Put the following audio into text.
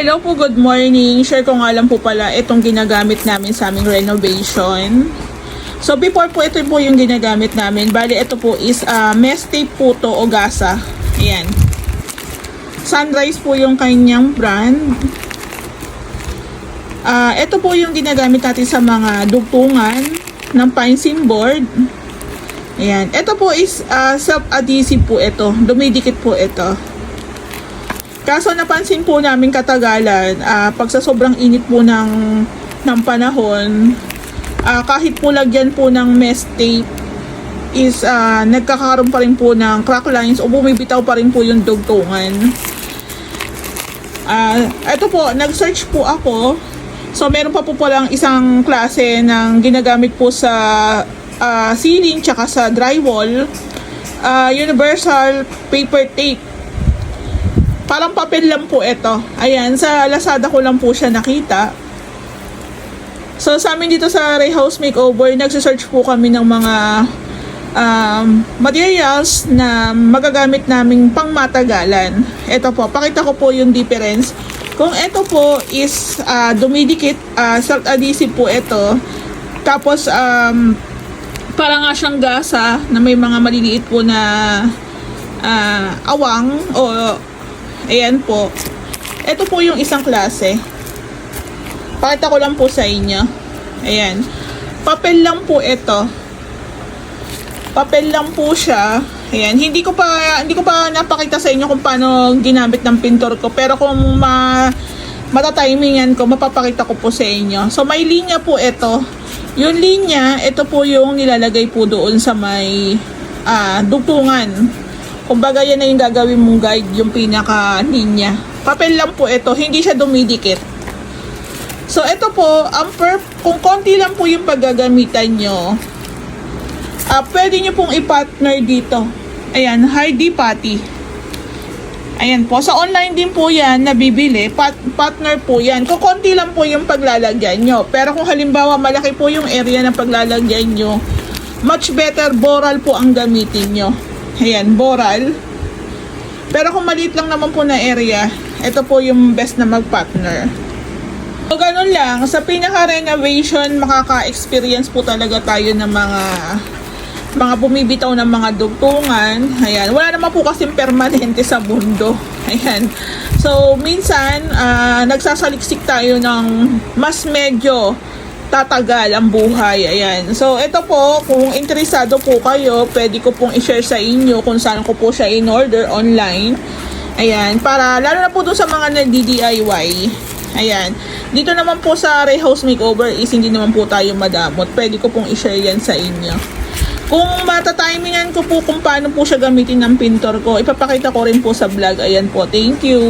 Hello po, good morning. Share ko nga lang po pala itong ginagamit namin sa aming renovation. So before po, ito po yung ginagamit namin. Bali, ito po is mesh tape po to o gasa. Ayan. Sunrise po yung kanyang brand. Ito po yung ginagamit natin sa mga dugtungan ng pine seam board. Ayan. Ito po is self-adhesive po ito. Dumidikit po ito. Kaso napansin po namin katagalan, pag sa sobrang init po ng panahon, kahit po lagyan po ng mesh tape is nagkakaroon pa rin po ng crack lines o bumibitaw pa rin po yung dugtungan. Ito po, nag-search po ako. So meron pa po palang isang klase ng ginagamit po sa ceiling tsaka sa drywall, universal paper tape. Parang papel lang po ito. Ayan, sa Lazada ko lang po siya nakita. So sa amin dito sa Ray House Makeover, nagsisearch po kami ng mga materials na magagamit naming pangmatagalan. Ito po, pakita ko po yung difference. Kung ito po is dumidikit, self-adhesive po ito. Tapos parang nga siyang gasa na may mga maliliit po na awang o ayan po. Ito po yung isang klase. Pakita ko lang po sa inyo. Ayan. Papel lang po ito. Papel lang po siya. Ayan. Hindi ko pa napakita sa inyo kung paano ginamit ng pintor ko. Pero kung matatimingan ko, mapapakita ko po sa inyo. So may linya po ito. Yung linya, ito po yung nilalagay po doon sa may dugtungan. Kumbaga yan na yung gagawin mong guide, yung pinaka-linya. Papel lang po ito, hindi siya dumidikit. So ito po, kung konti lang po yung paggagamitan nyo, pwede nyo pong i-partner dito. Ayan, Hardy Putty. Ayan po, sa online din po yan, nabibili. Partner po yan. Kung konti lang po yung paglalagyan nyo. Pero kung halimbawa malaki po yung area ng paglalagyan nyo, much better boral po ang gamitin nyo. Ayan, boral. Pero kung maliit lang naman po na area, ito po yung best na mag-partner. So, ganun lang. Sa pinaka-renovation, makaka-experience po talaga tayo ng mga bumibitaw ng mga dugtungan. Ayan. Wala naman po kasing permanente sa mundo. Ayan. So, minsan, nagsasaliksik tayo ng mas medyo tatagal ang buhay. Ayan. So, ito po, kung interesado po kayo, pwede ko pong i-share sa inyo kung saan ko po siya in-order online. Ayan. Para, lalo na po doon sa mga nagdi-DIY. Ayan. Dito naman po sa Ray House Makeover is hindi naman po tayo madamot. Pwede ko pong i-share yan sa inyo. Kung matatimingan ko po kung paano po siya gamitin ng pintor ko, ipapakita ko rin po sa vlog. Ayan po. Thank you.